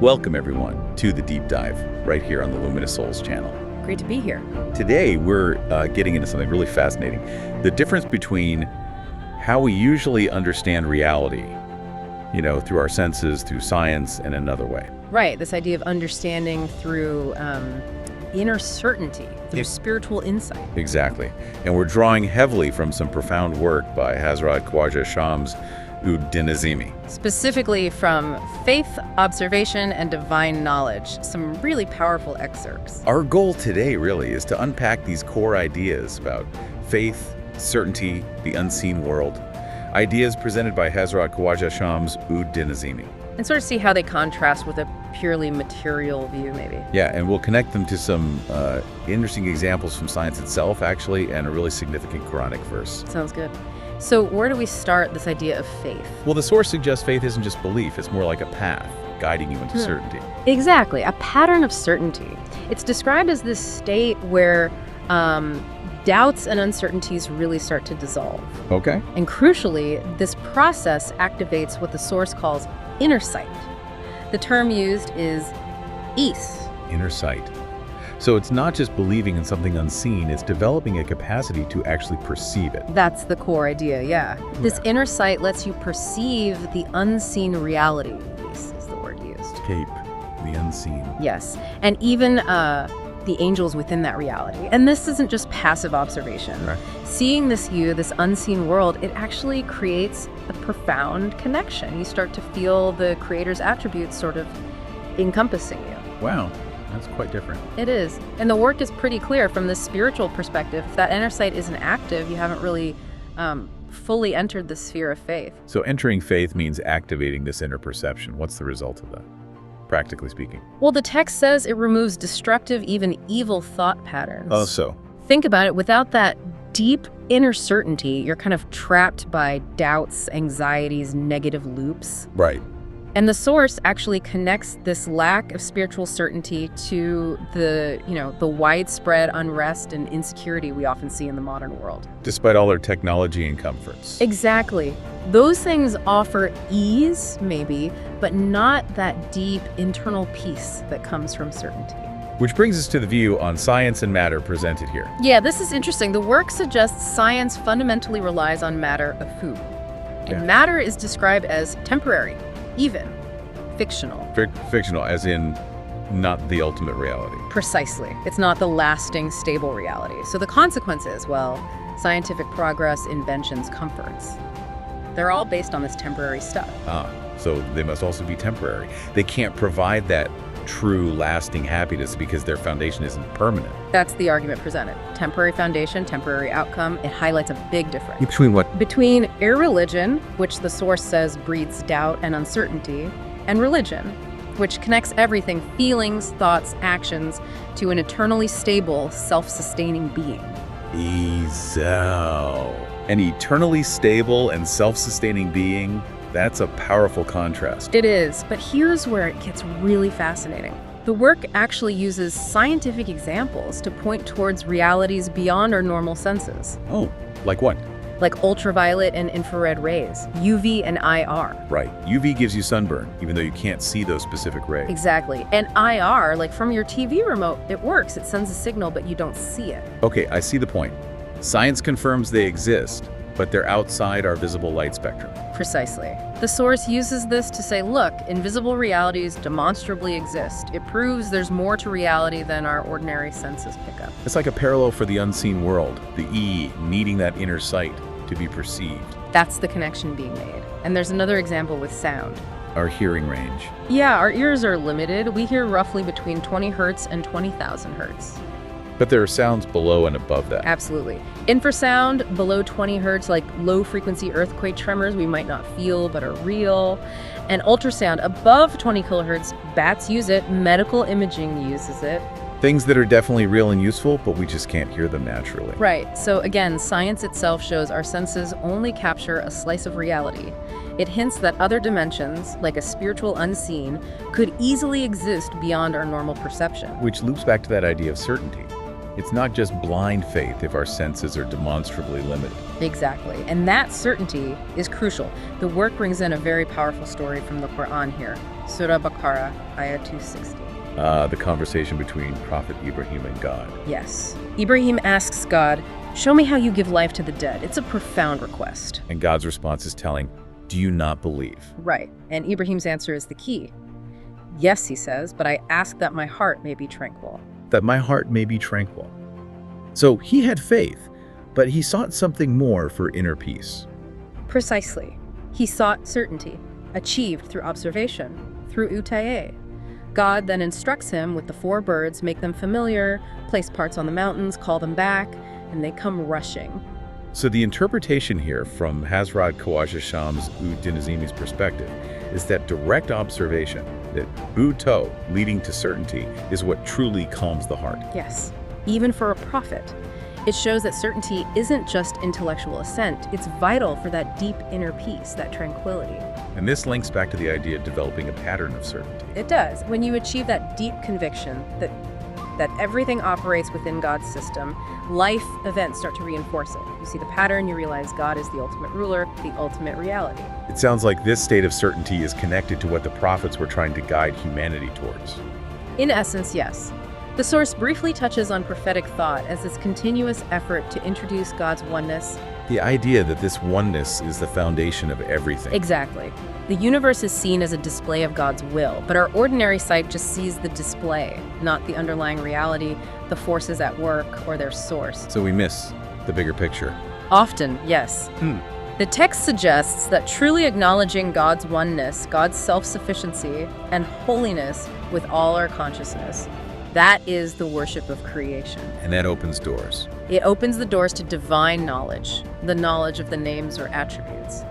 Welcome, everyone, to the Deep Dive, right here on the Luminous Souls channel. Great to be here. Today, we're getting into something really fascinating. The difference between how we usually understand reality, through our senses, through science, and another way. Right, this idea of understanding through inner certainty, through spiritual insight. Exactly. And we're drawing heavily from some profound work by Hazrat Khwaja Shams Ud-Dinazimi. Specifically from Faith, Observation, and Divine Knowledge, some really powerful excerpts. Our goal today really is to unpack these core ideas about faith, certainty, the unseen world, ideas presented by Hazrat Khwaja Shams Ud-Dinazimi. And sort of see how they contrast with a purely material view, maybe. Yeah, and we'll connect them to some interesting examples from science itself, actually, and a really significant Quranic verse. Sounds good. So where do we start this idea of faith? Well, the source suggests faith isn't just belief, it's more like a path guiding you into certainty. Exactly, a pattern of certainty. It's described as this state where doubts and uncertainties really start to dissolve. Okay. And crucially, this process activates what the source calls inner sight. The term used is is. Inner sight. So it's not just believing in something unseen, it's developing a capacity to actually perceive it. That's the core idea, yeah. This inner sight lets you perceive the unseen reality. Is the word used. Cape, the unseen. Yes, and even the angels within that reality. And this isn't just passive observation. Right. Seeing this unseen world, it actually creates a profound connection. You start to feel the Creator's attributes sort of encompassing you. Wow. That's quite different. It is. And the work is pretty clear from this spiritual perspective. If that inner sight isn't active, you haven't really fully entered the sphere of faith. So entering faith means activating this inner perception. What's the result of that, practically speaking? Well, the text says it removes destructive, even evil thought patterns. Oh, so? Think about it. Without that deep inner certainty, you're kind of trapped by doubts, anxieties, negative loops. Right. And the source actually connects this lack of spiritual certainty to the widespread unrest and insecurity we often see in the modern world. Despite all our technology and comforts. Exactly. Those things offer ease, maybe, but not that deep internal peace that comes from certainty. Which brings us to the view on science and matter presented here. Yeah, this is interesting. The work suggests science fundamentally relies on matter of food. And matter is described as temporary, even fictional. Fictional, as in not the ultimate reality. Precisely. It's not the lasting, stable reality. So the consequence is, well, scientific progress, inventions, comforts. They're all based on this temporary stuff. So they must also be temporary. They can't provide that true, lasting happiness because their foundation isn't permanent. That's the argument presented. Temporary foundation, temporary outcome. It highlights a big difference. Between what? Between irreligion, which the source says breeds doubt and uncertainty, and religion, which connects everything, feelings, thoughts, actions, to an eternally stable, self-sustaining being. An eternally stable and self-sustaining being? That's a powerful contrast. It is, but here's where it gets really fascinating. The work actually uses scientific examples to point towards realities beyond our normal senses. Oh, like what? Like ultraviolet and infrared rays, UV and IR. Right. UV gives you sunburn, even though you can't see those specific rays. Exactly. And IR, like from your TV remote, it works. It sends a signal, but you don't see it. Okay, I see the point. Science confirms they exist, but they're outside our visible light spectrum. Precisely. The source uses this to say, look, invisible realities demonstrably exist. It proves there's more to reality than our ordinary senses pick up. It's like a parallel for the unseen world, the E needing that inner sight to be perceived. That's the connection being made. And there's another example with sound. Our hearing range. Yeah, our ears are limited. We hear roughly between 20 hertz and 20,000 hertz. But there are sounds below and above that. Absolutely. Infrasound below 20 hertz, like low-frequency earthquake tremors we might not feel but are real. And ultrasound above 20 kilohertz, bats use it, medical imaging uses it. Things that are definitely real and useful, but we just can't hear them naturally. Right. So again, science itself shows our senses only capture a slice of reality. It hints that other dimensions, like a spiritual unseen, could easily exist beyond our normal perception. Which loops back to that idea of certainty. It's not just blind faith if our senses are demonstrably limited. Exactly. And that certainty is crucial. The work brings in a very powerful story from the Quran here. Surah Baqarah, ayah 260. The conversation between Prophet Ibrahim and God. Yes. Ibrahim asks God, "Show me how you give life to the dead." It's a profound request. And God's response is telling, "Do you not believe?" Right. And Ibrahim's answer is the key. "Yes," he says, "but I ask that my heart may be tranquil." That my heart may be tranquil. So he had faith, but he sought something more for inner peace. Precisely. He sought certainty, achieved through observation, through utaye. God then instructs him with the 4 birds, make them familiar, place parts on the mountains, call them back, and they come rushing. So the interpretation here from Hazrat Khawaja Shams ud-Din perspective is that direct observation, that buto, leading to certainty, is what truly calms the heart. Yes, even for a prophet. It shows that certainty isn't just intellectual assent, it's vital for that deep inner peace, that tranquility. And this links back to the idea of developing a pattern of certainty. It does. When you achieve that deep conviction that everything operates within God's system, life events start to reinforce it. You see the pattern, you realize God is the ultimate ruler, the ultimate reality. It sounds like this state of certainty is connected to what the prophets were trying to guide humanity towards. In essence, yes. The source briefly touches on prophetic thought as this continuous effort to introduce God's oneness. The idea that this oneness is the foundation of everything. Exactly. The universe is seen as a display of God's will, but our ordinary sight just sees the display, not the underlying reality, the forces at work, or their source. So we miss the bigger picture. Often, yes. The text suggests that truly acknowledging God's oneness, God's self-sufficiency, and holiness with all our consciousness, that is the worship of creation. And that opens doors. It opens the doors to divine knowledge, the knowledge of the names or attributes.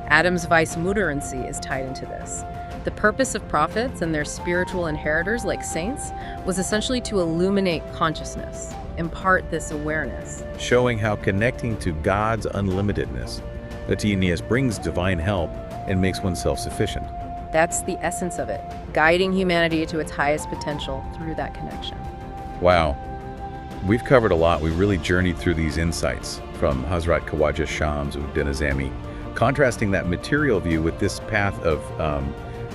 Adam's Weismuterency is tied into this. The purpose of prophets and their spiritual inheritors, like saints, was essentially to illuminate consciousness, impart this awareness. Showing how connecting to God's unlimitedness, Baṭinī, brings divine help and makes one self-sufficient. That's the essence of it, guiding humanity to its highest potential through that connection. Wow. We've covered a lot. We really journeyed through these insights from Hazrat Khawaja Shams ud-Din, contrasting that material view with this path of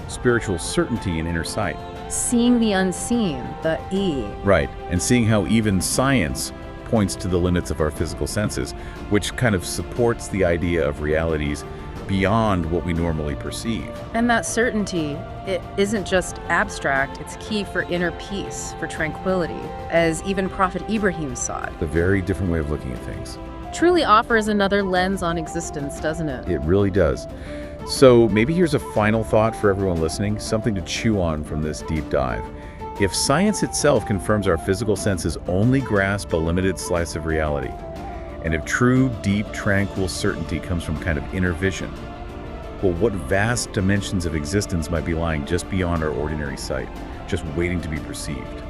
spiritual certainty and inner sight. Seeing the unseen, the E. Right, and seeing how even science points to the limits of our physical senses, which kind of supports the idea of realities beyond what we normally perceive. And that certainty, it isn't just abstract, it's key for inner peace, for tranquility, as even Prophet Ibrahim saw it. A very different way of looking at things. Truly offers another lens on existence, doesn't it? It really does. So maybe here's a final thought for everyone listening, something to chew on from this deep dive. If science itself confirms our physical senses only grasp a limited slice of reality, and if true, deep, tranquil certainty comes from kind of inner vision, well, what vast dimensions of existence might be lying just beyond our ordinary sight, just waiting to be perceived?